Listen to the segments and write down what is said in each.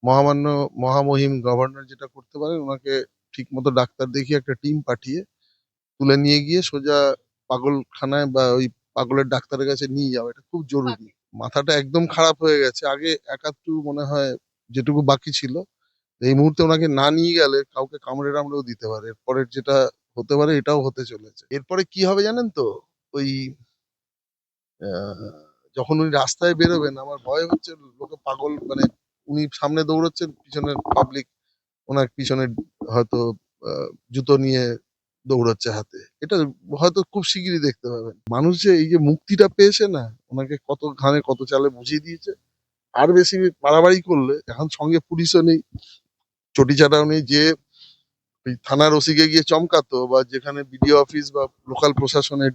মহামান্য মহামহিম গভর্নর যেটা করতে পারেন, ওনাকে ঠিক মতো ডাক্তার দেখিয়ে একটা টিম পাঠিয়ে তুলে নিয়ে গিয়ে সোজা পাগলখানায় বা ওই পাগলের ডাক্তারের কাছে নিয়ে যাওয়া, এটা খুব জরুরি। মাথাটা একদম খারাপ হয়ে গেছে। আগে একাত্তর মনে হয় যেটুকু বাকি ছিল, এই মুহূর্তে ওনাকে না নিয়ে গেলে কাউকে কামড়ে টামড়েও দিতে পারে। এরপরের যেটা হতে পারে এটাও হতে চলেছে। এরপরে কি হবে জানেন তো? ওই আহ, যখন উনি রাস্তায় বেরোবেন, আমার ভয় হচ্ছে লোকে পাগল, মানে উনি সামনে দৌড়চ্ছেন, পিছনের পাবলিক ওনার পিছনে হয়তো জুতো নিয়ে দৌড়াচ্ছে হাতে। এটা হয়তো খুব শিগগিরই দেখতে পাবেন। মানুষ যে এই যে মুক্তিটা পেয়েছে না, ওনাকে কত ঘামে কত চালে বুঝিয়ে দিয়েছে। আর বেশি বাড়াবাড়ি করলে, এখন সঙ্গে পুলিশও নেই, চটিচাটাও নেই, যে ওই থানার ওসিকে গিয়ে চমকাতো বা যেখানে বিডিও অফিস বা লোকাল প্রশাসনের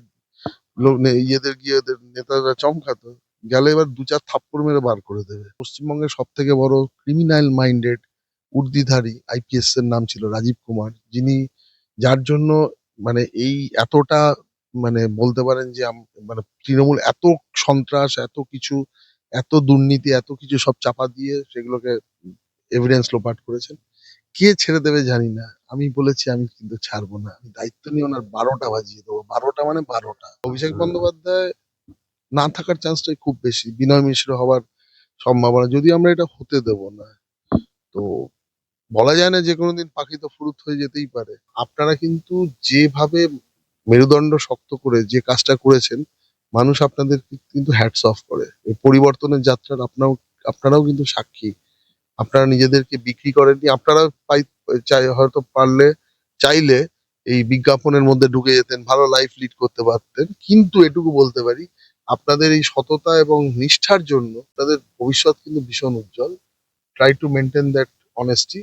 ইয়েদের গিয়ে ওদের নেতারা চমকাতো, গেলে এবার দু চার থাপ্পড় মেরে বার করে দেবে। পশ্চিমবঙ্গের সব থেকে বড় ক্রিমিনাল মাইন্ডেড উর্দিধারী আইপিএস এর নাম ছিল রাজীব কুমার, যিনি, যার জন্য মানে এই এতটা, মানে বলতে পারেন যে মানে তৃণমূল এত সন্ত্রাস, এত কিছু, এত দুর্নীতি, এত কিছু সব চাপা দিয়ে সেগুলোকে এভিডেন্স লোপাট করেছেন। কে ছেড়ে দেবে জানি না। আমি বলেছি আমি কিন্তু ছাড়বো না, আমি দায়িত্ব নিয়ে ওনার 12টা বাজিয়ে দেবো। 12টা মানে 12টা। অভিষেক বন্দ্যোপাধ্যায় না থাকার চান্সটাই খুব বেশি, বিনয় মিশ্র হওয়ার সম্ভাবনা, যদি আমরা এটা হতে দেব না। তো বলা যায় না যে কোনোদিন পাখি তো ফুরুত হয়ে যেতেই পারে। আপনারা কিন্তু যেভাবে মেরুদণ্ড শক্ত করে যে কাজটা করেছেন, মানুষ আপনাদের কিন্তু হ্যাটস অফ করে। এই পরিবর্তনের যাত্রার আপনারাও কিন্তু সাক্ষী। আপনারা নিজেদেরকে বিক্রি করেননি। আপনারা হয়তো চাইলে এই বিজ্ঞাপনের মধ্যে ঢুকে যেতেন, ভালো লাইফ লিড করতে পারতেন, কিন্তু এটুকু বলতে পারি, আপনাদের এই সততা এবং নিষ্ঠার জন্য আপনাদের ভবিষ্যৎ কিন্তু ভীষণ উজ্জ্বল। Try to maintain that honesty.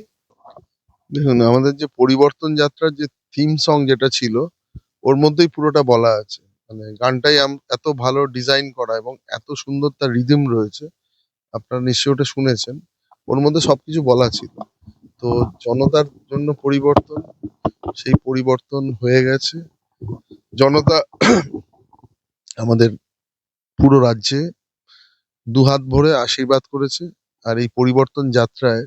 দেখুন, আমাদের যে পরিবর্তন যাত্রার যে থিম সং যেটা ছিল, ওর মধ্যেই পুরোটা বলা আছে। মানে গানটাই এত ভালো ডিজাইন করা এবং এত সুন্দর তার রিদম রয়েছে, আপনারা নিশ্চয়ই ওটা শুনেছেন। ওর মধ্যে সবকিছু বলা ছিল। তো জনতার জন্য পরিবর্তন, সেই পরিবর্তন হয়ে গেছে। জনতা আমাদের পুরো রাজ্যে দুহাত ভরে আশীর্বাদ করেছে। আর এই পরিবর্তন যাত্রায়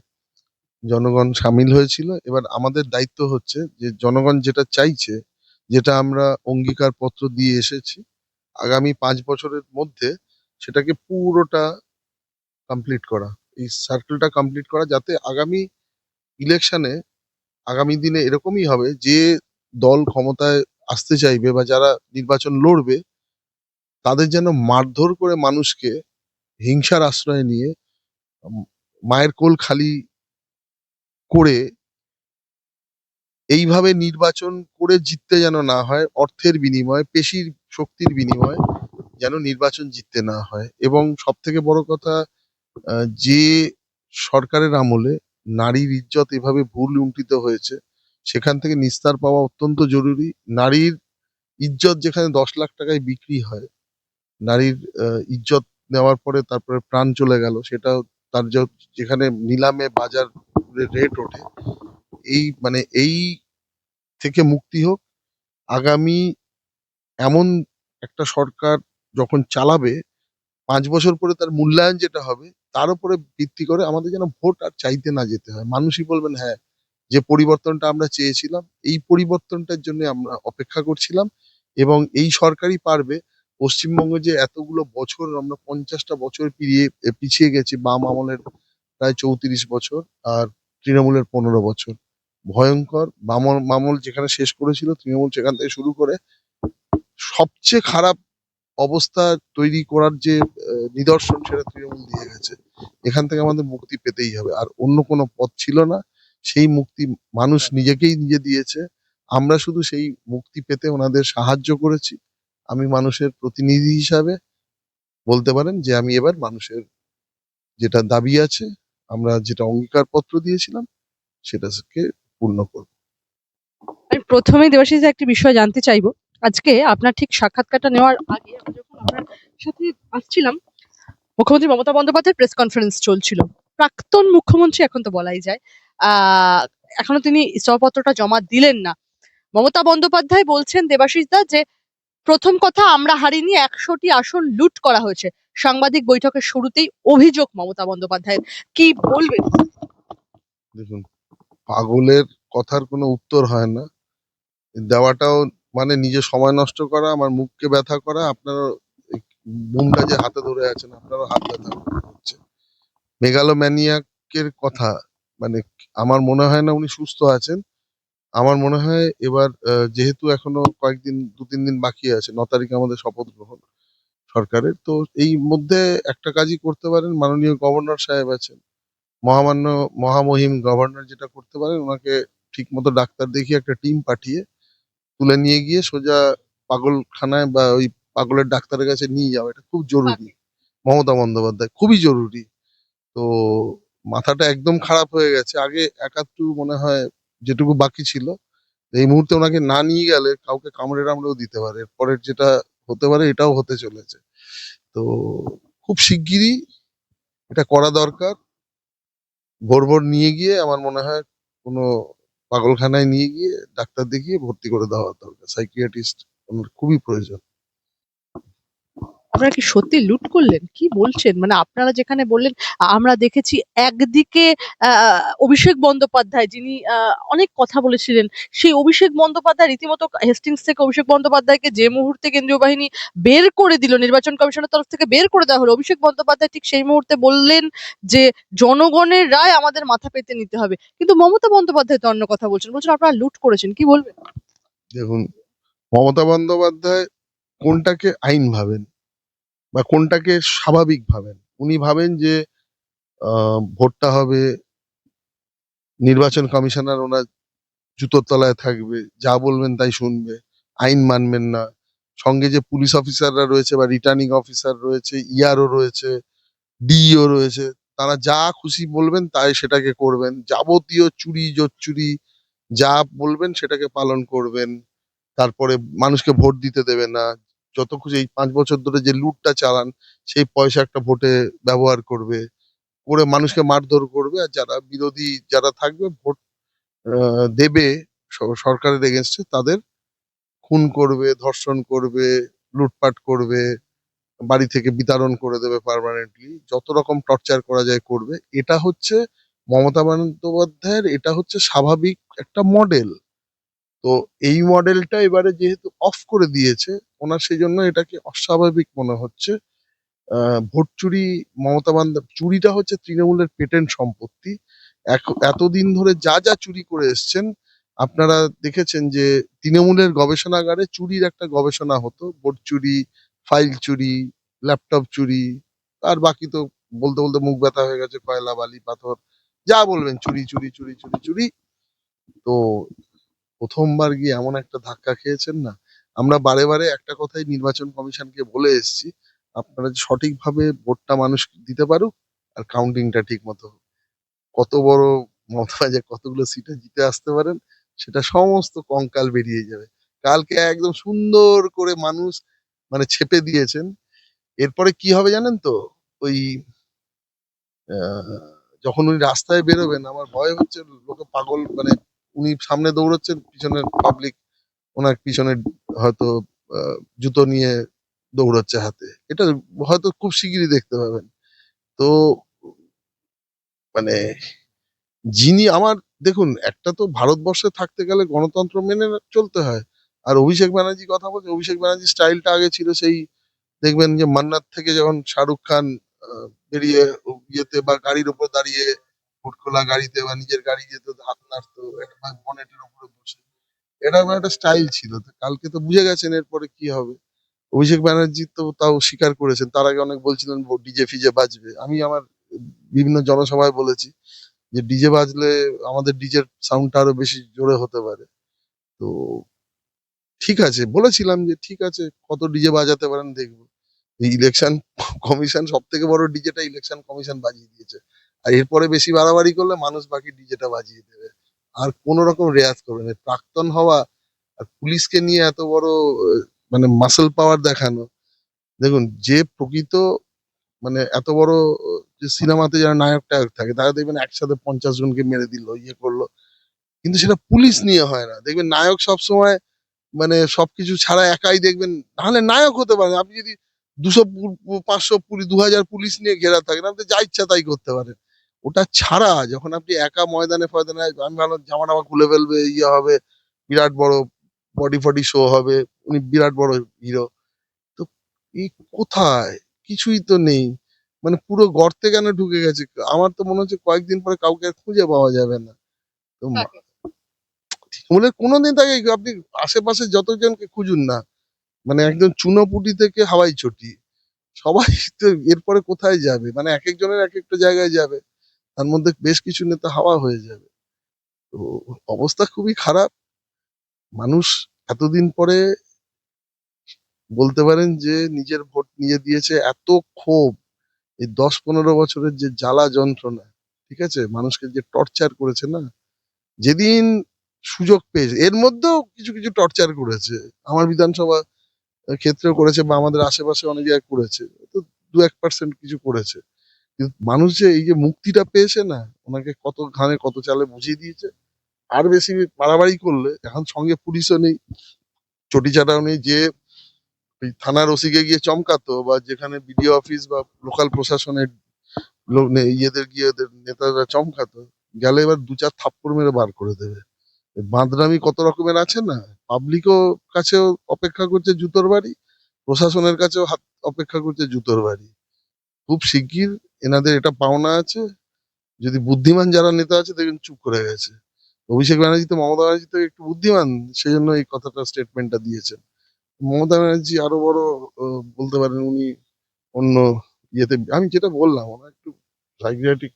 জনগণ সামিল হয়েছিল। এবার আমাদের দায়িত্ব হচ্ছে যে জনগণ যেটা চাইছে, যেটা আমরা অঙ্গীকার পত্র দিয়ে এসেছি, আগামী 5 বছরের মধ্যে সেটাকে পুরোটা কমপ্লিট করা, এই সার্কেলটা কমপ্লিট করা, যাতে আগামী ইলেকশনে, আগামী দিনে এরকমই হবে যে দল ক্ষমতায় আসতে চাইবে বা যারা নির্বাচন লড়বে, তাদের যেন মারধর করে মানুষকে হিংসার আশ্রয় নিয়ে উম, মায়ের কোল খালি করে এইভাবে নির্বাচন করে জিততে যেন না হয়, অর্থের বিনিময়ে, পেশির শক্তির বিনিময়ে যেন নির্বাচন জিততে না হয়। এবং সব থেকে বড় কথা, যে সরকারের আমলে নারীর ইজ্জত এভাবে ভুল লুণ্ঠিত হয়েছে, সেখান থেকে নিস্তার পাওয়া অত্যন্ত জরুরি। নারীর ইজ্জত যেখানে 10 লাখ টাকায় বিক্রি হয়, নারীর ইজ্জত নেওয়ার পরে তারপরে প্রাণ চলে গেল, সেটা তার যেখানে নিলামে বাজার রেট ওঠে, এই থেকে মুক্তি হোক। আগামী এমন একটা সরকার যখন চালাবে, 5 বছর পরে তার মূল্যায়ন যেটা হবে, তার উপরে ভিত্তি করে আমাদের যেন ভোট আর চাইতে না যেতে হয়। মানুষই বলবেন, হ্যাঁ, যে পরিবর্তনটা আমরা চেয়েছিলাম, এই পরিবর্তনটার জন্য আমরা অপেক্ষা করছিলাম। এবং এই সরকারই পারবে পশ্চিমবঙ্গে যে এতগুলো বছর আমরা 50টা বছর পিছিয়ে গেছি, বাম আমলের প্রায় 34 বছর, আর তৃণমূলের 15 বছর। ভয়ঙ্কর। মামল যেখানে শেষ করেছিল, তৃণমূল সেখান থেকে শুরু করে সবচেয়ে খারাপ অবস্থা তৈরি করার যে নিদর্শন, সেটা তৃণমূল দিয়ে গেছে। এখান থেকে আমাদের মুক্তি পেতেই হবে, আর অন্য কোনো পথ ছিল না। সেই মুক্তি মানুষ নিজেকেই নিজে দিয়েছে। আমরা শুধু সেই মুক্তি পেতে ওনাদের সাহায্য করেছি। আমি মানুষের প্রতিনিধি হিসাবে বলতে পারেন যে আমি এবার মানুষের যেটা দাবি আছে, আমরা যেটা অঙ্গীকার পত্র দিয়েছিলাম, সেটাকে পূর্ণ করব। আমি প্রথমেই দেবাশিস দা একটি বিষয় জানতে চাইবো। আজকে আপনার ঠিক সাক্ষাৎকারটা নেওয়ার আগে আমি যখন আপনার সাথে আসছিলাম, মুখ্যমন্ত্রী মমতা বন্দ্যোপাধ্যায়ের প্রেস কনফারেন্স চলছিল। প্রাক্তন মুখ্যমন্ত্রী এখন তো বলাই যায়। আহ এখনো তিনি ইস্তফাপত্রটা জমা দিলেন না। মমতা বন্দ্যোপাধ্যায় বলছেন দেবাশিস দা যে প্রথম কথা, আমরা হারিনি, 100টি আসন লুট করা হয়েছে। সাংবাদিক বৈঠকের শুরুতেই অভিযোগ মমতা বন্দ্যোপাধ্যায়ের, কি বলবেন? পাগলের কথার কোনো উত্তর হয় না। দেওয়াটাও মানে নিজে সময় নষ্ট করা, আমার মুখকে ব্যথা করা। আপনারা এই বুমটা যে হাতে ধরে আছেন, আপনারও হাত ব্যথা হচ্ছে। মেগালোম্যানিয়াকের কথা মানে আমার মনে হয় না উনি সুস্থ আছেন। আমার মনে হয় এবার যেহেতু এখনো কয়েকদিন 2-3 দিন বাকি আছে, 9 তারিখে আমাদের শপথ গ্রহণ সরকারের, তো এই মধ্যে একটা কাজই করতে পারেন। মাননীয় গভর্নর সাহেব আছেন, মহামান্য মহামহিম গভর্নর যেটা করতে পারেন, ওনাকে ঠিক মতো ডাক্তার দেখিয়ে একটা টিম পাঠিয়ে তুলে নিয়ে গিয়ে সোজা পাগলখানায় বা ওই পাগলের ডাক্তারের কাছে নিয়ে যাওয়া, এটা খুব জরুরি। মমতা বন্দ্যোপাধ্যায় খুবই জরুরি। তো মাথাটা একদম খারাপ হয়ে গেছে। আগে একাত্তু মনে হয় যেটুকু বাকি ছিল, এই মুহূর্তে ওনাকে না নিয়ে গেলে কাউকে কামড়ে টামড়েও দিতে পারে। এরপরের যেটা হতে পারে এটাও হতে চলেছে। তো খুব শিগগিরই এটা করা দরকার। ভোর ভোর নিয়ে গিয়ে আমার মনে হয় কোনো পাগলখানায় নিয়ে গিয়ে ডাক্তার দেখিয়ে ভর্তি করে দেওয়া দরকার। সাইকিয়াট্রিস্ট খুবই প্রয়োজন। আপনারা কি সত্যি লুট করলেন? কি বলছেন? মানে আপনারা যেখানে বললেন, আমরা দেখেছি একদিকে অভিষেক বন্দ্যোপাধ্যায় যিনি অনেক কথা বলেছিলেন, সেই অভিষেক বন্দ্যোপাধ্যায় রীতিমতো হেস্টিংস থেকে অভিষেক বন্দ্যোপাধ্যায়কে যে মুহূর্তে কেন্দ্রীয় বাহিনী বের করে দিল, নির্বাচন কমিশনের তরফ থেকে বের করে দেওয়া হলো, অভিষেক বন্দ্যোপাধ্যায় ঠিক সেই মুহূর্তে বললেন যে জনগণের রায় আমাদের মাথা পেতে নিতে হবে। কিন্তু মমতা বন্দ্যোপাধ্যায় তো অন্য কথা বলছেন। বলছেন আপনারা লুট করেছেন। কি বলবেন? দেখুন, মমতা বন্দ্যোপাধ্যায় কোনটাকে আইন ভাবেন বা কোনটাকে স্বাভাবিক ভাবেন। উনি ভাবেন যে ভোটটা হবে, নির্বাচন কমিশনার ওনার জুতোর তলায় থাকবে, যা বলবেন তাই শুনবে, আইন মানবেন না। সঙ্গে যে পুলিশ অফিসাররা রয়েছে বা রিটার্নিং অফিসার রয়েছে, ইআরও রয়েছে, ডিইও রয়েছে, তারা যা খুশি বলবেন তাই সেটাকে করবেন। যাবতীয় চুরি জোচ্চুরি যা বলবেন সেটাকে পালন করবেন। তারপরে মানুষকে ভোট দিতে দেবে না। যত খুশি এই 5 বছর ধরে যে লুটটা চালান, সেই পয়সা একটা ভোটে ব্যবহার করবে, করে মানুষকে মারধর করবে। আর যারা বিরোধী যারা থাকবে, ভোট দেবে সরকারের এগেনস্টে, তাদের খুন করবে, ধর্ষণ করবে, লুটপাট করবে, বাড়ি থেকে বিতাড়ন করে দেবে পার্মানেন্টলি, যত রকম টর্চার করা যায় করবে। এটা হচ্ছে মমতা বন্দ্যোপাধ্যায়ের, এটা হচ্ছে স্বাভাবিক একটা মডেল। তো এই মডেলটা এবারে যেহেতু অফ করে দিয়েছে ওনার, সেই জন্য এটাকে অস্বাভাবিক মনে হচ্ছে। ভোট চুরি, চুরিটা হচ্ছে তৃণমূলের পেটেন্ট সম্পত্তি। এতদিন ধরে যা যা চুরি করে এসছেন, আপনারা দেখেছেন যে তৃণমূলের গবেষণাগারে চুরির একটা গবেষণা হতো। ভোট চুরি, ফাইল চুরি, ল্যাপটপ চুরি, আর বাকি তো বলতে বলতে মুখ ব্যথা হয়ে গেছে, কয়লা বালি পাথর, যা বলবেন চুরি চুরি চুরি চুরি চুরি। তো প্রথমবার গিয়ে এমন একটা ধাক্কা খেয়েছেন না। আমরা বারে বারে একটা কথাই নির্বাচন কমিশনকে বলে এসেছি, আপনারা যে সঠিকভাবে ভোটটা মানুষ দিতে পারুক, আর কাউন্টিংটা ঠিক মতো হোক। কত বড় মমতা যে কতগুলো সিটে জিতে আসতে পারেন, সেটা সমস্ত কঙ্কাল বেরিয়ে যাবে। কালকে একদম সুন্দর করে মানুষ মানে ছেপে দিয়েছেন। এরপরে কি হবে জানেন তো? ওই আহ, যখন উনি রাস্তায় বেরোবেন, আমার ভয় হচ্ছে লোকে পাগল মানে, উনি সামনে দৌড়চ্ছেন, পিছনের পাবলিক ওনার পিছনে হয়তো জুতো নিয়ে দৌড়চ্ছে হাতে। এটা হয়তো খুব শিগগিরই দেখতে পাবেন। তো মানে যিনি আমার, দেখুন, একটা তো ভারতবর্ষে থাকতে গেলে গণতন্ত্র মেনে চলতে হয়। আর অভিষেক ব্যানার্জি কথা বলছে, অভিষেক ব্যানার্জি স্টাইলটা আগে ছিল সেই, দেখবেন যে মান্নাত থেকে যখন শাহরুখ খান বেরিয়ে ইয়েতে বা গাড়ির উপর দাঁড়িয়ে, হুড খোলা গাড়িতে বা নিজের গাড়ি যেত, হাত নাড়তো বনেটের উপরে বসে, এরকম একটা স্টাইল ছিল। তো কালকে তো বুঝে গেছেন এরপরে কি হবে। অভিষেক ব্যানার্জি তো তাও স্বীকার করেছেন, তার আগে অনেক বলছিলেন ডিজে ফিজে বাজবে। আমি আমার বিভিন্ন জনসভায় বলেছি যে ডিজে বাজলে আমাদের ডিজের সাউন্ডটা আরো বেশি জোরে হতে পারে। তো ঠিক আছে, বলেছিলাম যে ঠিক আছে, কত ডিজে বাজাতে পারেন দেখবো। এই ইলেকশন কমিশন, সব থেকে বড় ডিজেটা ইলেকশন কমিশন বাজিয়ে দিয়েছে। আর এরপরে বেশি বাড়াবাড়ি করলে মানুষ বাকি ডিজেটা বাজিয়ে দেবে। আর কোন রকম রেয়াজ করবে না। প্রাক্তন হওয়া আর পুলিশকে নিয়ে এত বড় মানে মাসল পাওয়ার দেখানো। দেখুন, যে প্রকৃত মানে এত বড় যে সিনেমাতে যারা নায়ক টায়ক থাকে, তারা দেখবেন একসাথে 50 জনকে মেরে দিল, ইয়ে করলো, কিন্তু সেটা পুলিশ নিয়ে হয় না। দেখবেন নায়ক সবসময় মানে সবকিছু ছাড়া একাই, দেখবেন নাহলে নায়ক হতে পারেন আপনি যদি 200 500 পুলিশ 2000 পুলিশ নিয়ে ঘেরা থাকেন, আপনি যা ইচ্ছা তাই করতে পারেন। ওটা ছাড়া যখন আপনি একা ময়দানে ফয়দানে আমি ভালো জামা টামা খুলে ফেলবে, ইয়ে হবে, বিরাট বড় বডি ফডি শো হবে, উনি বিরাট বড় হিরো। তো এই কোথায় কিছুই তো নেই, মানে পুরো গর্তে কেন ঢুকে গেছে। আমার তো মনে হচ্ছে কয়েকদিন পরে কাউকে আর খুঁজে পাওয়া যাবে না। তো কাকে? তৃণমূলের কোনোদিন তাকে আপনি আশেপাশে যতজনকে খুঁজুন না, মানে একদম চুনোপুটি থেকে হাওয়াই চটি সবাই তো এরপরে কোথায় যাবে, মানে এক একজনের এক একটা জায়গায় যাবে, তার মধ্যে বেশ কিছু নেতা হাওয়া হয়ে যাবে। তো অবস্থা খুবই খারাপ। মানুষ এতদিন পরে বলতে পারেন যে নিজের ভোট নিয়ে দিয়েছে, এত ক্ষোভ, এই 10-15 বছরের যে জ্বালা যন্ত্রণা, ঠিক আছে, মানুষকে যে টর্চার করেছে না, যেদিন সুযোগ পেয়েছে, এর মধ্যেও কিছু কিছু টর্চার করেছে, আমার বিধানসভা ক্ষেত্রেও করেছে বা আমাদের আশেপাশে অনেক জায়গায় করেছে, তো 2-1% কিছু করেছে। কিন্তু মানুষ যে এই যে মুক্তিটা পেয়েছে না, ওনাকে কত ঘামে কত চালে বুঝিয়ে দিয়েছে। আর বেশি বাড়াবাড়ি করলে এখন সঙ্গে পুলিশও নেই, চটিচাটাও নেই, যে ওই থানার ওসিকে গিয়ে চমকাতো বা যেখানে বিডিও অফিস বা লোকাল প্রশাসনের লোক ইয়েদের গিয়ে ওদের নেতারা চমকাতো, গেলে এবার 2-4 থাপ্পড় মেরে বার করে দেবে। বাঁদরামি কত রকমের আছে না, পাবলিকও কাছেও অপেক্ষা করছে জুতোর বাড়ি, প্রশাসনের কাছেও হাত অপেক্ষা করছে জুতোর বাড়ি। খুব শিগগির এনাদের এটা পাওনা আছে, যদি বুদ্ধিমান যারা নেতা আছে দেখবেন চুপ করে গেছে। অভিষেক ব্যানার্জি তো মমতা ব্যানার্জি তো একটু বুদ্ধিমান, সেই জন্য এই কথাটা স্টেটমেন্টটা দিয়েছেন। মমতা ব্যানার্জি আরো বড় বলতে পারেন উনি অন্য ইয়েতে, আমি যেটা বললাম ওনার একটু সাইকিয়াট্রিক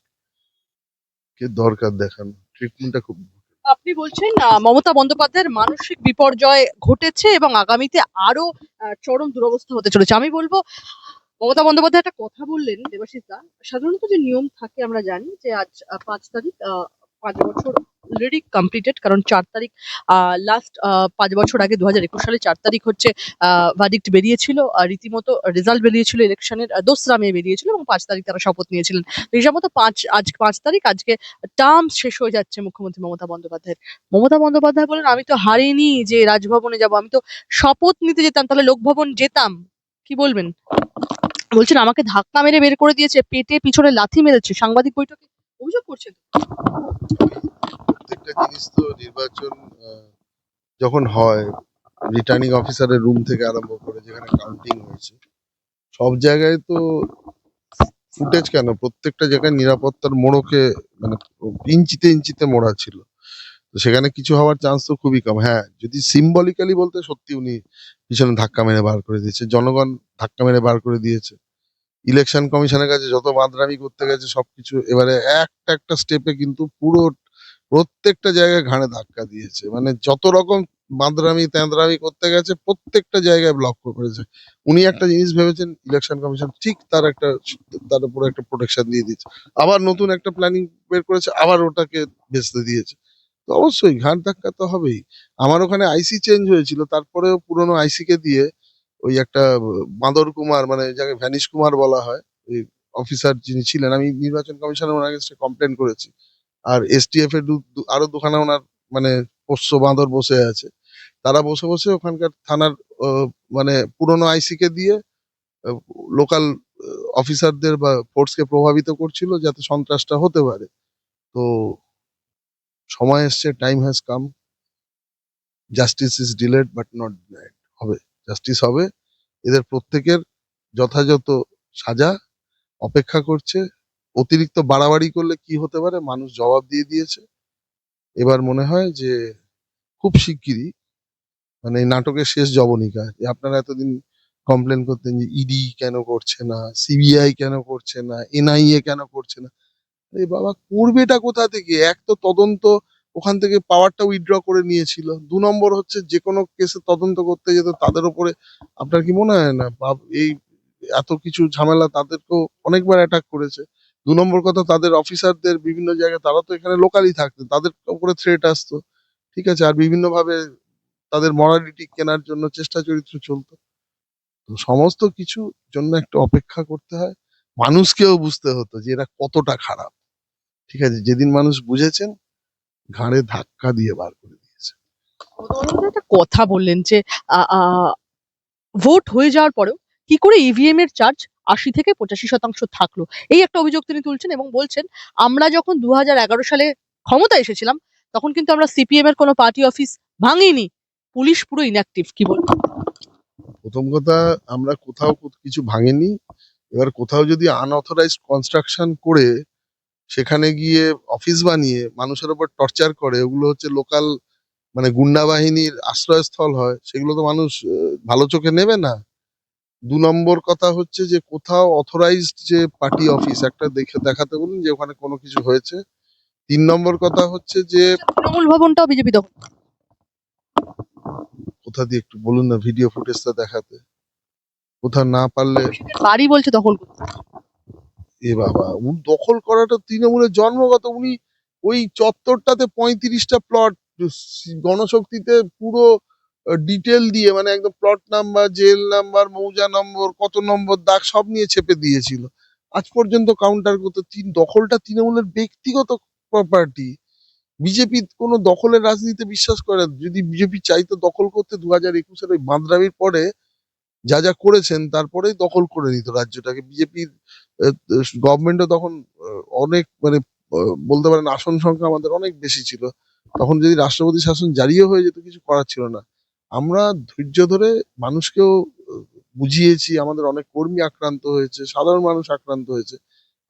কে দরকার দেখানো, ট্রিটমেন্টটা খুব। আপনি বলছেন মমতা বন্দ্যোপাধ্যায়ের মানসিক বিপর্যয় ঘটেছে এবং আগামীতে আরো চরম দুরবস্থা হতে চলেছে। আমি বলবো মমতা বন্দ্যোপাধ্যায় একটা কথা বললেন দেবাশিস দা, সাধারণত যে নিয়ম থাকে আমরা জানি যে আজ 5 তারিখ, 5 বছর অলরেডি কমপ্লিটেড, কারণ 4 তারিখ লাস্ট, 5 বছর আগে 2021 সালে 4 তারিখ হচ্ছে ভার্ডিক্ট বেরিয়েছিল, রীতিমতো রেজাল্ট বেরিয়েছিল ইলেকশনের 2রা মে বেরিয়েছিল এবং 5 তারিখ তারা শপথ নিয়েছিলেন। তো হিসাব মতো আজ 5 তারিখ, আজকে টার্ম শেষ হয়ে যাচ্ছে মুখ্যমন্ত্রী মমতা বন্দ্যোপাধ্যায়ের। মমতা বন্দ্যোপাধ্যায় বলেন আমি তো হারিনি যে রাজভবনে যাব, আমি তো শপথ নিতে যেতাম, তাহলে লোকভবন যেতাম। কি বলবেন? বলছেন আমাকে ধাক্কা মেরে বের করে দিয়েছে, পেটে পিছনে লাথি মেরেছে, সাংবাদিক বৈঠকে অভিযোগ করছেন। প্রত্যেকটা জিনিস তো নির্বাচন যখন হয়, রিটার্নিং অফিসারের রুম থেকে আরম্ভ করে যেখানে কাউন্টিং হয়েছে, সব জায়গায় তো ফুটেজ কেন, প্রত্যেকটা জায়গায় নিরাপত্তার মোড়কে, মানে ইঞ্চিতে ইঞ্চিতে মোড়া ছিল। তো সেখানে কিছু হওয়ার চান্স তো খুবই কম। হ্যাঁ, যদি সিম্বলিক্যালি বলতে সত্যি উনি পিছনে ধাক্কা মেরে বার করে দিয়েছে, জনগণ ধাক্কা মেরে বার করে দিয়েছে। ইলেকশন কমিশনের কাছে যত বাঁদরামি করতে গেছে সবকিছু এবারে একটা একটা স্টেপে কিন্তু পুরো প্রত্যেকটা জায়গায় ঘাড়ে ধাক্কা দিয়েছে, মানে যত রকম বাঁদরামি তেঁদরামি করতে গেছে প্রত্যেকটা জায়গায় ব্লক করেছে। উনি একটা জিনিস ভেবেছেন, ইলেকশন কমিশন ঠিক তার একটা, তার উপরে একটা প্রোটেকশন দিয়ে দিয়েছে, আবার নতুন একটা প্ল্যানিং বের করেছে, আবার ওটাকে ভেস্তে দিয়েছে। তো অবশ্যই ঘাড় ধাক্কা তো হবেই। আমার ওখানে আইসি চেঞ্জ হয়েছিল, তারপরেও পুরনো আইসি কে দিয়ে ওই একটা বাঁদর কুমার, মানে যাকে ভ্যানিশ কুমার বলা হয়, ওই অফিসার যিনি ছিলেন, আমি নির্বাচন কমিশনে ওনার কাছে কমপ্লেন করেছি। আর এসটিএফ এর আরো দুখানা ওনার মানে পোষ্য বাঁদর বসে আছে, তারা বসে বসে ওখানকার থানার আহ, মানে পুরনো আইসি কে দিয়ে লোকাল অফিসারদের বা ফোর্সকে প্রভাবিত করছিল যাতে সন্ত্রাসটা হতে পারে। তো সময় এসছে, time has come, justice is delayed but not denied. হবে, জাস্টিস হবে, এদের প্রত্যেকের যথাযথ সাজা অপেক্ষা করছে। অতিরিক্ত বাড়াবাড়ি করলে কি হতে পারে মানুষ জবাব দিয়ে দিয়েছে। এবার মনে হয় যে খুব শিগগিরই, মানে এই নাটকের শেষ জবনিকা, যে আপনারা এতদিন কমপ্লেন করতেন যে ইডি কেন করছে না, সিবিআই কেন করছে না, এনআইএ কেন করছে না। এই বাবা করবেটা কোথা থেকে, এক তো তদন্ত ওখান থেকে পাওয়ারটা উইথড্র করে নিয়েছিল, 2 নম্বর হচ্ছে যে কোনো কেসে তদন্ত করতে যেত তাদের উপরে, আপনার কি মনে হয় না এই এত কিছু ঝামেলা তাদেরকেও অনেকবার অ্যাটাক করেছে। 2 নম্বর কথা, তাদের অফিসারদের বিভিন্ন জায়গায়, তারা তো এখানে লোকালি থাকতো, তাদের উপরে থ্রেট আসতো, ঠিক আছে, আর বিভিন্ন ভাবে তাদের মরালিটি কেনার জন্য চেষ্টা চরিত্র চলতো। তো সমস্ত কিছু জন্য একটা অপেক্ষা করতে হয়, মানুষকেও বুঝতে হতো যে এরা কতটা খারাপ, ঠিক আছে, যেদিন মানুষ বুঝেছেন ঘাড়ে ধাক্কা দিয়ে বার করে দিয়েছে। মমতা বন্দ্যোপাধ্যায় একটা কথা বললেন যে ভোট হয়ে যাওয়ার পরেও কি করে ইভিএম এর চার্জ 80 থেকে 85% থাকলো। এই একটা অভিযোগ তিনি তুলছেন এবং বলছেন, আমরা যখন 2011 সালে ক্ষমতায় এসেছিলাম তখন কিন্তু আমরা সিপিএম এর কোনো পার্টি অফিস ভাঙিনি। পুলিশ পুরো ইনঅ্যাক্টিভ। কি বলবো? প্রথম কথা, আমরা কোথাও কিছু ভাঙেনি। এবার কোথাও যদি আনঅথরাইজড কনস্ট্রাকশন করে সেখানে গিয়ে অফিস বানিয়ে মানুষের উপর টর্চার করে, ওগুলো হচ্ছে লোকাল মানে গুন্ডা বাহিনীর আশ্রয়স্থল হয়, সেগুলো তো মানুষ ভালো চোখে নেবে না। 2 নম্বর কথা হচ্ছে যে কোথাও অথরাইজড যে পার্টি অফিস একটা দেখে দেখাতে বলুন যে ওখানে কোনো কিছু হয়েছে। 3 নম্বর কথা হচ্ছে যে তৃণমূল ভবনটাও বিজেপি দখল। কোথা দিয়ে একটু বলুন না, ভিডিও ফুটেজটা দেখাতে। কোথাও না পারলে। বাড়ি বলছে দখল করতে। এ বাবা, দখল করাটা তৃণমূলের জন্মগত। উনি ওই চত্বরটাতে 35টা প্লট গণশক্তিতে পুরো ডিটেল দিয়ে মানে একদম প্লট নাম্বার, জেল নাম্বার, মৌজা নম্বর, কত নম্বর দাগ সব নিয়ে চেপে দিয়েছিল। আজ পর্যন্ত কাউন্টার করতে। দখলটা তৃণমূলের ব্যক্তিগত প্রপার্টি। বিজেপি কোনো দখলের রাজনীতিতে বিশ্বাস করে না। যদি বিজেপি চাইতো দখল করতে 2021-এর ওই বাঁদরামির পরে যা যা করেছেন তারপরেই দখল করে নিত রাজ্যটাকে। বিজেপির গভর্নমেন্টও তখন অনেক মানে বলতে পারেন আসন সংখ্যা আমাদের অনেক বেশি ছিল। তখন যদি রাষ্ট্রপতি শাসন জারিও হয়ে যেত, কিছু করার ছিল না। আমরা ধৈর্য ধরে মানুষকেও বুঝিয়েছি। আমাদের অনেক কর্মী আক্রান্ত হয়েছে, সাধারণ মানুষ আক্রান্ত হয়েছে।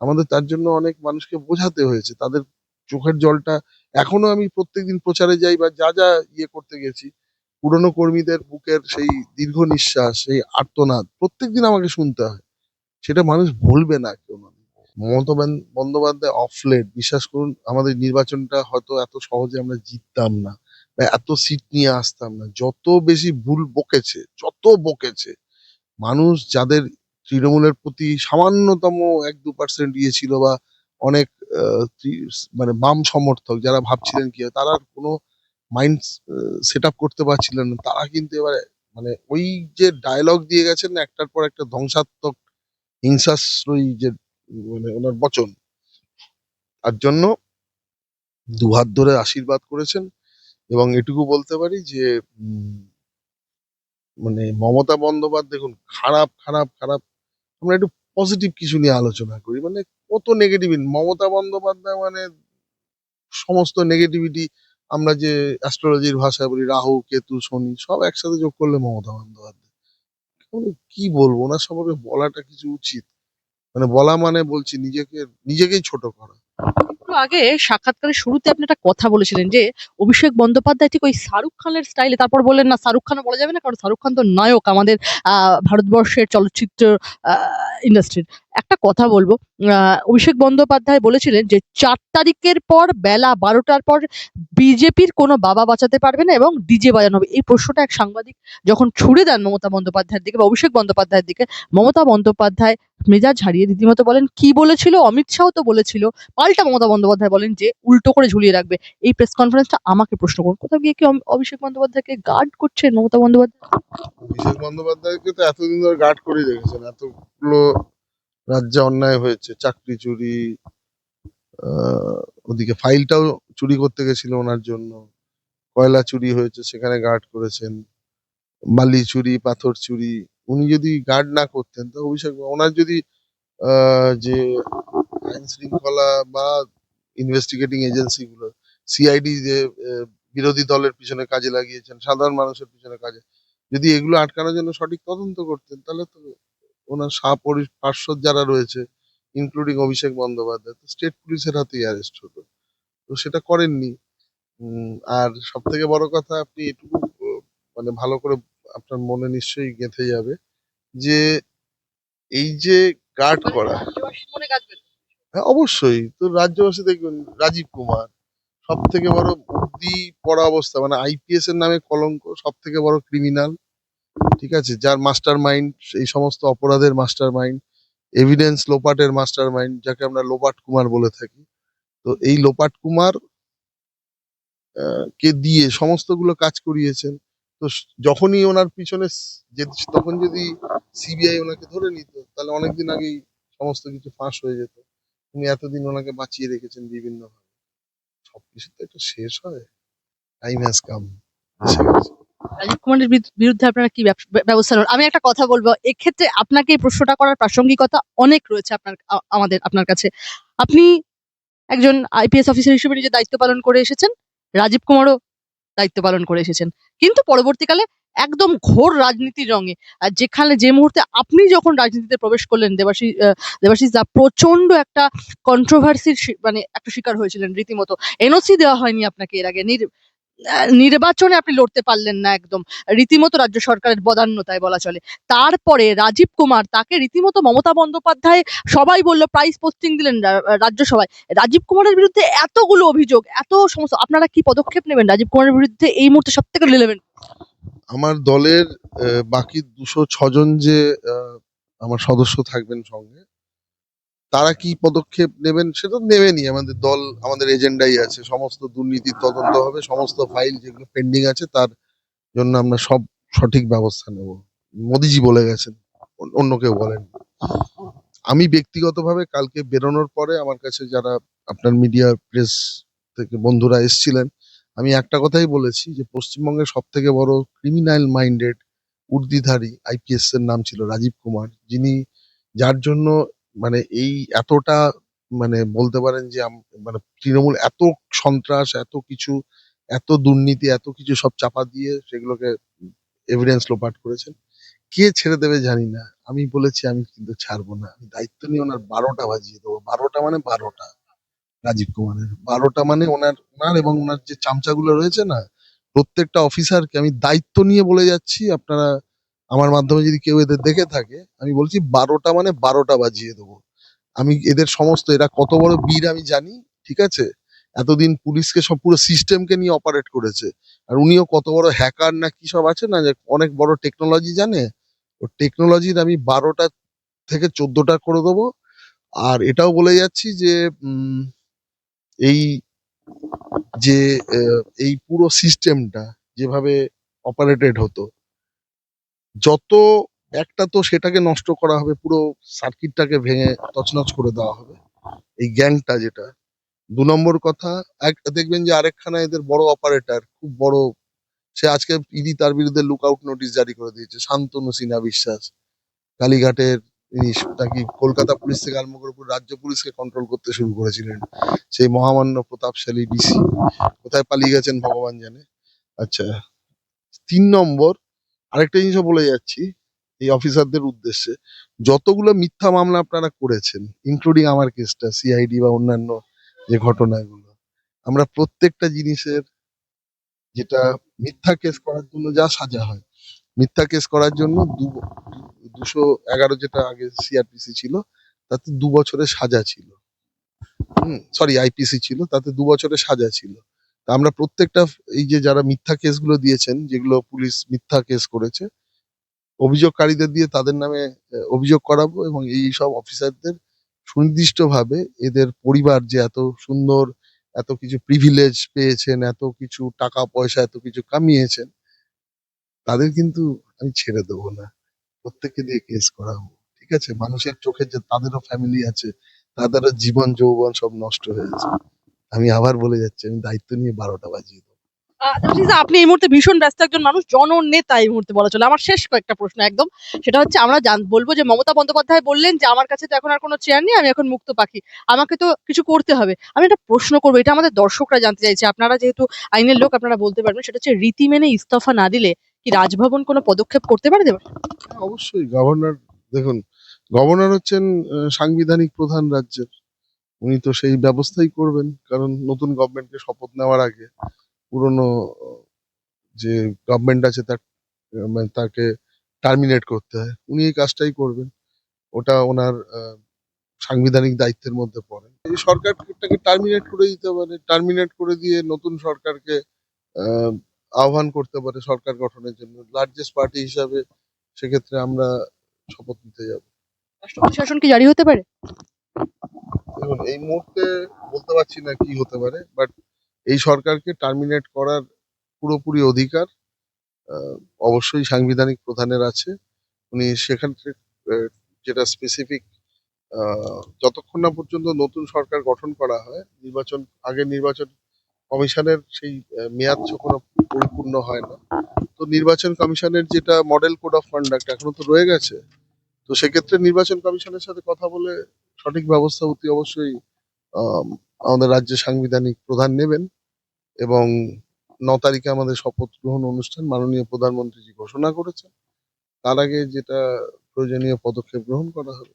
আমাদের তার জন্য অনেক মানুষকে বোঝাতে হয়েছে। তাদের চোখের জলটা এখনো আমি প্রত্যেকদিন প্রচারে যাই বা যা যা ইয়ে করতে গেছি, পুরনো কর্মীদের বুকের সেই দীর্ঘ নিঃশ্বাস, সেই আর্তনাদ প্রত্যেকদিন আমাকে শুনতে হয়। সেটা মানুষ ভুলবে না কেউ না। মমতা বন্দ্যোপাধ্যায় অফ লেট, বিশ্বাস করুন আমাদের নির্বাচনটা হয়তো এত সহজে আমরা জিততাম না বা এত সিট নিয়ে আসতাম না। যত বেশি ভুল বকেছে, যত বকেছে মানুষ, যাদের তৃণমূলের প্রতি সামান্যতম 1-2% ইয়ে ছিল বা অনেক মানে বাম সমর্থক যারা ভাবছিলেন কি হয়, তারা আর কোনো মাইন্ড সেট আপ করতে পারছিলেন না, তারা কিন্তু এবারে মানে ওই যে ডায়লগ দিয়ে গেছেন না, একটার পর একটা ধ্বংসাত্মক হিংসাশ্রয়ী যে মানে ওনার বচন, তার জন্য দুহাত ধরে আশীর্বাদ করেছেন। এবং এটুকু বলতে পারি যে উম, মানে মমতা বন্দ্যোপাধ্যায় দেখুন, খারাপ খারাপ খারাপ, আমরা একটু পজিটিভ কিছু নিয়ে আলোচনা করি। মানে কত নেগেটিভ মমতা বন্দ্যোপাধ্যায় মানে সমস্ত নেগেটিভিটি, আমরা যে অ্যাস্ট্রোলজির ভাষায় বলি রাহু কেতু শনি সব একসাথে যোগ করলে মমতা বন্দ্যোপাধ্যায়। মানে কি বলবো, ওনার সম্পর্কে বলাটা কিছু উচিত, মানে বলা মানে বলছি নিজেকেই ছোট করা। একটু আগে সাক্ষাৎকারের শুরুতে আপনি একটা কথা বলেছিলেন যে অভিষেক বন্দ্যোপাধ্যায় ঠিক ওই শাহরুখ খানের স্টাইলে, তারপর বললেন না শাহরুখ খানও বলা যাবে না কারণ শাহরুখ খান তো নায়ক আমাদের ভারতবর্ষের চলচ্চিত্র ইন্ডাস্ট্রির। একটা কথা বলবো, অভিষেক বন্দ্যোপাধ্যায় বলেছিলেন যে 4 তারিখের পর বেলা 12টার পর বিজেপির কোনো বাবা বাঁচাতে পারবে না এবং ডিজে বাজানো হবে। এই প্রশ্নটা এক সাংবাদিক যখন ছুড়ে দেন মমতা বন্দ্যোপাধ্যায়ের দিকে বা অভিষেক বন্দ্যোপাধ্যায়ের দিকে, মমতা বন্দ্যোপাধ্যায় মেজাজ হারিয়ে রীতিমতো বলেন, কি বলেছিল? অমিত শাহ তো বলেছিল। পাল্টা মমতা বন্দ্যোপাধ্যায় বলেন যে উল্টো করে ঝুলিয়ে রাখবে। এই প্রেস কনফারেন্সটা আমাকে প্রশ্ন করুন, কোথাও গিয়ে কি অভিষেক বন্দ্যোপাধ্যায়কে গার্ড করছেন মমতা বন্দ্যোপাধ্যায়? অভিষেক বন্দ্যোপাধ্যায়কে তো এতদিন ধরে গার্ড করে রেখেছেন। এতগুলো রাজ্যে অন্যায় হয়েছে, চাকরি চুরি, ওদিকে ফাইলটাও চুরি করতে গেছিল ওনার জন্য, কয়লা চুরি হয়েছে সেখানে গার্ড করেছেন, বালি চুরি, পাথর চুরি। উনি যদি গার্ড না করতেন তো অভিষেক ওনার যদি যে আইন শৃঙ্খলা বা ইনভেস্টিগেটিং এজেন্সি গুলো, সিআইডি যে বিরোধী দলের পিছনে কাজে লাগিয়েছেন, সাধারণ মানুষের পিছনে কাজে, যদি এগুলো আটকানোর জন্য সঠিক তদন্ত করতেন তাহলে তো ওনার পার্শ্বদ যারা রয়েছে ইনক্লুডিং অভিষেক বন্দ্যোপাধ্যায়, তো স্টেট পুলিশের হাতেই অ্যারেস্ট হতো। তো সেটা করেননি। আর সব থেকে বড় কথা, আপনি এটুকু মানে ভালো করে আপনার মনে নিশ্চয়ই গেঁথে যাবে যে এই যে গার্ড করা, রাজ্যবাসীর মনে গাজবে। হ্যাঁ অবশ্যই। তো রাজ্যবাসী দেখবেন রাজীব কুমার সব থেকে বড় বুদ্ধি পড়া অবস্থা, মানে আইপিএস এর নামে কলঙ্ক, সব থেকে বড় ক্রিমিনাল, ঠিক আছে, যার মাস্টার মাইন্ড এই সমস্ত অপরাধের মাস্টার মাইন্ড, এভিডেন্স লোপাটের মাস্টার মাইন্ড, যাকে আমরা লোপাট কুমার বলে থাকি। তো এই লোপাট কুমার কে দিয়ে সমস্তগুলো কাজ করিয়েছেন। তো যখনই ওনার পিছনে তখন যদি সিবিআই ওনাকে ধরে নিত তাহলে অনেকদিন আগেই সমস্ত কিছু ফাঁস হয়ে যেত। উনি এতদিন ওনাকে বাঁচিয়ে রেখেছেন বিভিন্ন ভাবে। সবকিছু তো একটা শেষ হয়, টাইম হ্যাজ কাম, এসে গেছে। রাজীব কুমারের বিরুদ্ধে আপনারা কি ব্যবস্থা নেন? আমি একটা কথা বলবো, এক্ষেত্রে আপনাকে এই প্রশ্নটা করার প্রাসঙ্গিকতা অনেক রয়েছে আপনার কাছে। আপনি একজন আইপিএস অফিসার হিসেবে নিজের দায়িত্ব পালন করে এসেছেন, রাজীব কুমারও দায়িত্ব পালন করে এসেছেন, কিন্তু পরবর্তীকালে একদম ঘোর রাজনীতির রঙে, আর যে মুহূর্তে আপনি যখন রাজনীতিতে প্রবেশ করলেন, দেবাশিস দা প্রচন্ড একটা কন্ট্রোভার্সির মানে একটা শিকার হয়েছিলেন রীতিমতো। এনওসি দেওয়া হয়নি আপনাকে এর আগে, নির্বাচনে আপনি লড়তে পারলেন না একদম, রীতিমতো রাজ্য সরকারের বদান্যতায় বলা চলে। তারপরে রাজীব কুমার, তাকে রীতিমতো মমতা বন্দ্যোপাধ্যায় সবাই বললো, প্রাইজ পোস্টিং দিলেন রাজ্যসভায়। রাজীব কুমারের বিরুদ্ধে এতগুলো অভিযোগ, এত সমস্ত, আপনারা কি পদক্ষেপ নেবেন রাজীব কুমারের বিরুদ্ধে এই মুহূর্তে সব থেকে রিলেভেন্ট? আমার দলের বাকি 206 জন যে আমার সদস্য থাকবেন সঙ্গে, তারা কি পদক্ষেপ নেবেন সেটা নেবেনই। আমাদের দল, আমাদের এজেন্ডাই আছে, সমস্ত দুর্নীতির তদন্ত হবে, সমস্ত ফাইল যেগুলো পেন্ডিং আছে তার জন্য আমরা সব সঠিক ব্যবস্থা নেব। মোদিজি বলে গেছেন, অন্য কেউ বলেন। আমি ব্যক্তিগতভাবে কালকে বেরোনোর পরে আমার কাছে যারা আপনার মিডিয়া প্রেস থেকে বন্ধুরা এসছিলেন, আমি একটা কথাই বলেছি যে পশ্চিমবঙ্গের সব থেকে বড় ক্রিমিনাল মাইন্ডেড উর্দিধারী আইপিএস এর নাম ছিল রাজীব কুমার, যিনি, যার জন্য মানে এই এতটা, মানে বলতে পারেন যে মানে তৃণমূল এত সন্ত্রাস, এত কিছু, এত দুর্নীতি, এত কিছু সব চাপা দিয়ে সেগুলোকে এভিডেন্স লোপাট করেছেন। কে ছেড়ে দেবে জানি না, আমি বলেছি আমি কিন্তু ছাড়বো না, আমি দায়িত্ব নিয়ে ওনার 12টা বাজিয়ে দেবো। 12টা মানে 12টা, রাজীব কুমারের 12টা মানে ওনার ওনার এবং ওনার যে চামচাগুলো রয়েছে না, প্রত্যেকটা অফিসারকে আমি দায়িত্ব নিয়ে বলে যাচ্ছি। আপনারা আমার মাধ্যমে যদি কেউ এদের দেখে থাকে, আমি বলছি 12টা মানে 12টা বাজিয়ে দেবো। আমি এদের সমস্ত, এরা কত বড় বীর আমি জানি, ঠিক আছে? এতদিন পুলিশকে সব পুরো সিস্টেমকে নিয়ে অপারেট করেছে। আর উনিও কত বড় হ্যাকার না কি সব আছে না, যে অনেক বড় টেকনোলজি জানে। ও টেকনোলজির আমি 12টা থেকে 14টা করে দেবো। আর এটাও বলে যাচ্ছি যে এই যে এই পুরো সিস্টেমটা যেভাবে অপারেটেড হতো, যত একটা তো সেটাকে নষ্ট করা হবে, পুরো সার্কিটটাকে ভেঙে তছনছ করে দেওয়া হবে, এই গ্যাংটা যেটা। 2 নম্বর কথা, দেখবেন যে আরেকখানা এদের বড় অপারেটর, খুব বড়, সে আজকে ইডি তার বিরুদ্ধে লুক আউট নোটিশ জারি করে দিয়েছে, শান্তনু সিনহা বিশ্বাস, কালীঘাটের জিনিস নাকি কলকাতা পুলিশ থেকে আরম্ভ করে পুরো রাজ্য পুলিশকে কন্ট্রোল করতে শুরু করেছিলেন, সেই মহামান্য প্রতাপশালী ডিসি। কোথায় পালিয়ে গেছেন ভগবান জানে। আচ্ছা, 3 নম্বর, আরেকটা জিনিসও বলে যাচ্ছি এই অফিসারদের উদ্দেশ্যে, যতগুলো মিথ্যা মামলা আপনারা করেছেন, ইনক্লুডিং আমার কেসটা, সিআইডি বা অন্যান্য যে ঘটনাগুলো, আমরা প্রত্যেকটা জিনিসের, যেটা মিথ্যা কেস করার জন্য যা সাজা হয়, মিথ্যা কেস করার জন্য 211 যেটা আগে সিআরপিসি ছিল, তাতে 2 বছরের সাজা ছিল। সরি, আইপিসি ছিল, তাতে 2 বছরের সাজা ছিল। তা আমরা প্রত্যেকটা, এই যে যারা মিথ্যা কেসগুলো দিয়েছেন, যেগুলো পুলিশ মিথ্যা কেস করেছে, অভিযোগকারীদের দিয়ে তাদের নামে অভিযোগ করাবো, এবং এই সব অফিসারদের সুনির্দিষ্টভাবে, এদের পরিবার যে এত সুন্দর, এত কিছু প্রিভিলেজ পেয়েছেন, এত কিছু টাকা পয়সা, এত কিছু কামিয়েছেন, তাদের কিন্তু আমি ছেড়ে দেবো না, প্রত্যেককে দিয়ে কেস করাবো। ঠিক আছে? মানুষের চোখে যে তাদেরও ফ্যামিলি আছে, তাদেরও জীবন যৌবন সব নষ্ট হয়েছে। আমি আবার বলে যাচ্ছি, আমি দায়িত্ব নিয়ে 12টা বাজিয়ে দেবো। দেবাশিস দা, আপনি এই মুহূর্তে ভীষণ ব্যস্ত একজন মানুষ, জননেতা এই মুহূর্তে বলা চলে। আমার শেষ কয়েকটা প্রশ্ন একদম, সেটা হচ্ছে, আমরা বলবো যে মমতা বন্দ্যোপাধ্যায় বললেন যে আমার কাছে তো এখন আর কোনো চেয়ার নেই, আমি এখন মুক্ত পাখি, আমাকে তো কিছু করতে হবে। আমি একটা প্রশ্ন করবো, এটা আমাদের দর্শকরা জানতে চাইছে, আপনারা যেহেতু আইনের লোক আপনারা বলতে পারবেন, সেটা হচ্ছে, রীতি মেনে ইস্তফা না দিলে কি রাজভবন কোনো পদক্ষেপ করতে পারে দেবাশিস? হ্যাঁ, অবশ্যই গভর্নর, দেখুন, গভর্নর হচ্ছেন সাংবিধানিক প্রধান রাজ্যের, উনি তো সেই ব্যবস্থাই করবেন, কারণ নতুন গভর্নমেন্টকে শপথ নেওয়ার আগে পুরনো যে গভর্নমেন্ট আছে তার মানে তাকে টার্মিনেট করতে হয়, উনি এই কাজটাই করবেন। ওটা ওনার সাংবিধানিক দায়িত্বের মধ্যে পড়ে। এই সরকারটাকে টার্মিনেট করে দিতে পারে, টার্মিনেট করে দিয়ে নতুন সরকারকে আহ, আহ্বান করতে পারে সরকার গঠনের জন্য, লার্জেস্ট পার্টি হিসাবে। সেক্ষেত্রে আমরা শপথ নিতে যাব। রাষ্ট্রপতি শাসন কি জারি হতে পারে? দেখুন, এই মুহূর্তে বলতে পারছি না কি হতে পারে, বাট এই সরকারকে টার্মিনেট করার পুরোপুরি অধিকার আহ, অবশ্যই সাংবিধানিক প্রধানের আছে। উনি সেখান থেকে যেটা স্পেসিফিক, যতক্ষণ না পর্যন্ত নতুন সরকার গঠন করা হয়, নির্বাচন, আগে নির্বাচন কমিশনের সেই মেয়াদ যখন পরিপূর্ণ হয় না, তো নির্বাচন কমিশনের যেটা মডেল কোড অফ কন্ডাক্ট এখনো তো রয়ে গেছে। তো সেক্ষেত্রে নির্বাচন কমিশনের সাথে কথা বলে সঠিক ব্যবস্থা অতি অবশ্যই আম, আমাদের রাজ্যের সাংবিধানিক প্রধান নেবেন। এবং 9 তারিখে আমাদের শপথ গ্রহণ অনুষ্ঠান মাননীয় প্রধানমন্ত্রীজি ঘোষণা করেছেন। তার আগে যেটা প্রয়োজনীয় পদক্ষেপ গ্রহণ করা হবে।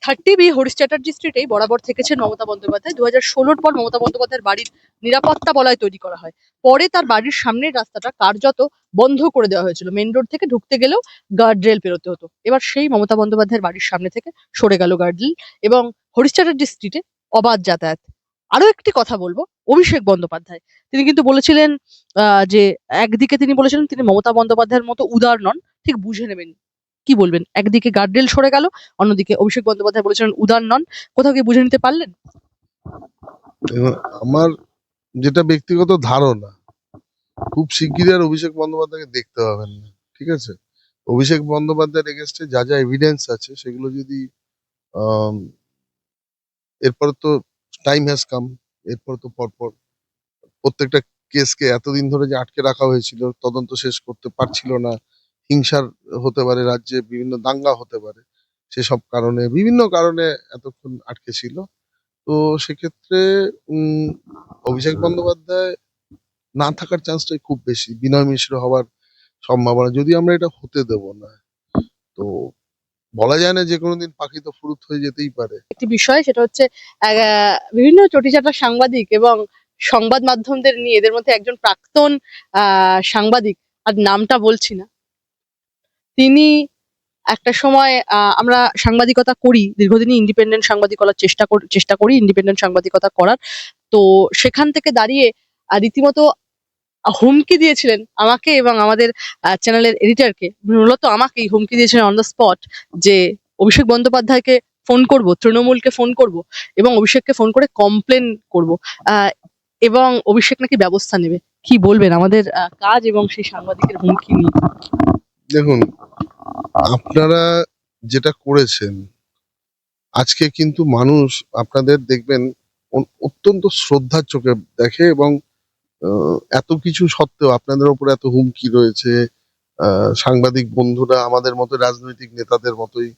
30B হরিশ চ্যাটার্জি স্ট্রিটেই বরাবর থেকেছেন মমতা বন্দ্যোপাধ্যায়। 2016-র পর মমতা বন্দ্যোপাধ্যায়ের বাড়ির নিরাপত্তা বলয় তৈরি করা হয়। পরে তার বাড়ির সামনের রাস্তাটা কার্যত বন্ধ করে দেওয়া হয়েছিল। মেইন রোড থেকে ঢুকতে গেলেও গার্ড রেল পেরোতে হতো। এবার সেই মমতা বন্দ্যোপাধ্যায়ের বাড়ির সামনে থেকে সরে গেল গার্ড রেল এবং হরিশ চ্যাটার্জি স্ট্রিটে অবাধ যাতায়াত। আরো একটি কথা বলবো, অভিষেক বন্দ্যোপাধ্যায় তিনি কিন্তু বলেছিলেন যে একদিকে তিনি বলেছিলেন তিনি মমতা বন্দ্যোপাধ্যায়ের মতো উদার নন, ঠিক বুঝে নেবেন। কি বলবেন? একদিকে গার্ডরেল সরে গেল, অন্যদিকে অভিষেক বন্দ্যোপাধ্যায় বলেছিলেন উদার নন। কোথাও কি বুঝে নিতে পারলেন? এবং আমার যেটা ব্যক্তিগত ধারণা, খুব শিগগিরই আর অভিষেক বন্দ্যোপাধ্যায়কে দেখতে পাবেন না। ঠিক আছে, অভিষেক বন্দ্যোপাধ্যায়ের এগেনস্টে যা যা এভিডেন্স আছে সেগুলো যদি আম, এরপরে তো টাইম হ্যাজ কাম, এরপর তো পরপর প্রত্যেকটা কেসকে এতদিন ধরে যে আটকে রাখা হয়েছিল, তদন্ত শেষ করতে পারছিল না, হিংসার হতে পারে, রাজ্যে বিভিন্ন দাঙ্গা হতে পারে, সেসব কারণে বিভিন্ন কারণে এতক্ষণ আটকে ছিল। তো সেক্ষেত্রে উম অভিষেক বন্দ্যোপাধ্যায় না থাকার চান্সটাই খুব বেশি, বিনয় মিশ্র হওয়ার সম্ভাবনা, যদি আমরা এটা হতে দেব না। তো বলা যায় না, যে কোনো দিন পাখি তো ফুরুত হয়ে যেতেই পারে। একটি বিষয় সেটা হচ্ছে বিভিন্ন চটিচাটা সাংবাদিক এবং সংবাদ মাধ্যমদের নিয়ে এদের মধ্যে একজন প্রাক্তন সাংবাদিক, আর নামটা বলছি না, তিনি একটা সময় আমরা সাংবাদিকতা করি, দীর্ঘদিনই ইন্ডিপেন্ডেন্ট সাংবাদিকতার চেষ্টা করি ইন্ডিপেন্ডেন্ট সাংবাদিকতা করার। তো সেখান থেকে দাঁড়িয়ে রীতিমতো হুমকি দিয়েছিলেন আমাকে এবং আমাদের চ্যানেলের এডিটরকে, মূলত আমাকেই হুমকি দিয়েছিলেন অন দ্য স্পট, যে অভিষেক বন্দ্যোপাধ্যায়কে ফোন করব, তৃণমূলকে ফোন করব এবং অভিষেককে ফোন করে কমপ্লেন করব, আহ, এবং অভিষেক নাকি ব্যবস্থা নেবে। কি বলবেন আমাদের কাজ এবং সেই সাংবাদিকের হুমকি নিয়ে? দেখুন, আপনারা যেটা করেছেন, আজকে কিন্তু মানুষ আপনাদের দেখবেন অত্যন্ত শ্রদ্ধার চোখে দেখে। এবং এত কিছু সত্ত্বেও আপনাদের উপর এত হুমকি রয়েছে। সাংবাদিক বন্ধুরা আমাদের মতো রাজনৈতিক নেতাদের মতোই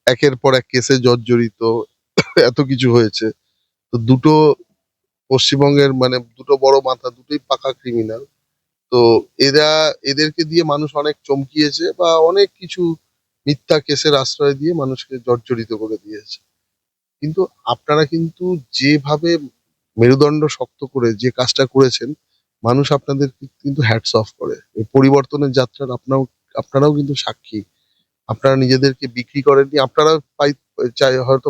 একের পর এক কেসে জর্জরিত, এত কিছু হয়েছে। তো দুটো পশ্চিমবঙ্গের মানে দুটো বড় মাথা, দুটোই পাকা ক্রিমিনাল। তো এদেরকে দিয়ে মানুষ অনেক চমকিয়েছে, বা অনেক কিছু মিথ্যা কেসের আশ্রয় দিয়ে মানুষকে জর্জরিত করে দিয়েছে। কিন্তু আপনারা কিন্তু যেভাবে মেরুদণ্ড শক্ত করে যে কাজটা করেছেন, মানুষ আপনাদের কিন্তু হ্যাটস অফ করে। এই পরিবর্তনের যাত্রার আপনারাও কিন্তু সাক্ষী। আপনারা নিজেদেরকে বিক্রি করেননি। আপনারা হয়তো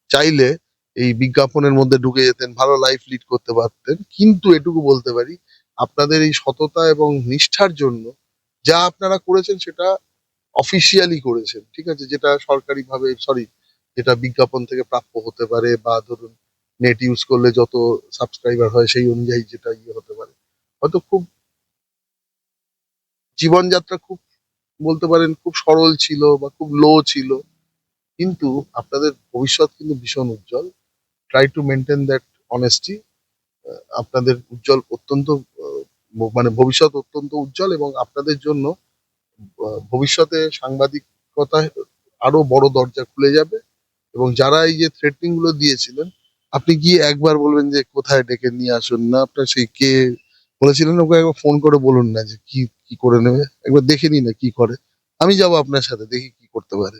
চাইলে এই বিজ্ঞাপনের মধ্যে ঢুকে যেতেন, ভালো লাইফ লিড করতে পারতেন। কিন্তু এটুকু বলতে পারি, আপনাদের এই সততা এবং নিষ্ঠার জন্য যা আপনারা করেছেন সেটা অফিসিয়ালি করেছেন। ঠিক আছে, যেটা সরকারি ভাবে, সরি, যেটা বিজ্ঞাপন থেকে প্রাপ্য হতে পারে, বা ধরুন নেট ইউজ করলে যত সাবস্ক্রাইবার হয় সেই অনুযায়ী যেটা হতে পারে। হয়তো খুব জীবনযাত্রা খুব, বলতে পারেন খুব সরল ছিল বা খুব লো ছিল, কিন্তু আপনাদের ভবিষ্যৎ কিন্তু ভীষণ উজ্জ্বল। Try to maintain that honesty. আপনাদের উজ্জ্বল অত্যন্ত, মানে ভবিষ্যৎ অত্যন্ত উজ্জ্বল। এবং আপনাদের জন্য ভবিষ্যতে সাংবাদিকতায় আরো বড় দরজা খুলে যাবে। এবং যারা এই যে থ্রেটনিং গুলো দিয়েছিলেন, আপনি গিয়ে একবার বলবেন যে কোথায় ডেকে নিয়ে আসুন না, আপনার সেই কে বলেছিলেন, ওকে একবার ফোন করে বলুন না যে কি কি করে নেবে, একবার দেখে নিন না কি করে। আমি যাবো আপনার সাথে, দেখি কি করতে পারে।